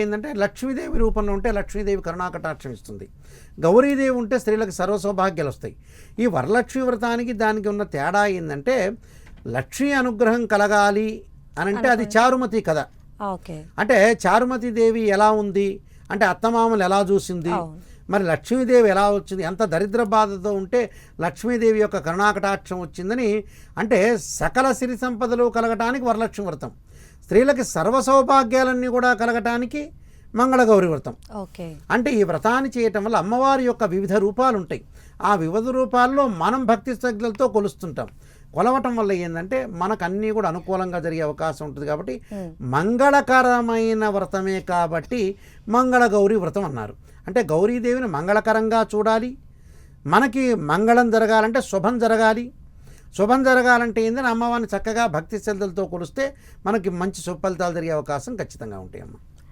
ఏంటంటే లక్ష్మీదేవి రూపంలో ఉంటే లక్ష్మీదేవి కరుణాకటాక్షం ఇస్తుంది. గౌరీదేవి ఉంటే స్త్రీలకు సర్వసౌభాగ్యాలు వస్తాయి. ఈ వరలక్ష్మి వ్రతానికి దానికి ఉన్న తేడా ఏంటంటే లక్ష్మీ అనుగ్రహం కలగాలి అని అంటే అది చారుమతి కథ. అంటే చారుమతి దేవి ఎలా ఉంది అంటే అత్తమామలు ఎలా చూసింది, మరి లక్ష్మీదేవి ఎలా వచ్చింది, ఎంత దరిద్ర బాధతో ఉంటే లక్ష్మీదేవి యొక్క కరుణాకటాక్షం వచ్చిందని అంటే సకల సిరి సంపదలు కలగటానికి వరలక్ష్మి వ్రతం, స్త్రీలకి సర్వసౌభాగ్యాలన్నీ కూడా కలగటానికి మంగళగౌరి వ్రతం. అంటే ఈ వ్రతాన్ని చేయటం వల్ల అమ్మవారి యొక్క వివిధ రూపాలు ఉంటాయి. ఆ వివిధ రూపాల్లో మనం భక్తి శ్రద్ధలతో కొలుస్తుంటాం. కొలవటం వల్ల ఏంటంటే మనకు అన్నీ కూడా అనుకూలంగా జరిగే అవకాశం ఉంటుంది. కాబట్టి మంగళకరమైన వ్రతమే కాబట్టి మంగళగౌరి వ్రతం అన్నారు. అంటే గౌరీదేవిని మంగళకరంగా చూడాలి, మనకి మంగళం జరగాలంటే శుభం జరగాలి. శుభం జరగాలంటే ఏంటంటే అమ్మవారిని చక్కగా భక్తి శ్రద్ధలతో కొలిస్తే మనకి మంచి సుఫలితాలు జరిగే అవకాశం ఖచ్చితంగా ఉంటాయమ్మ.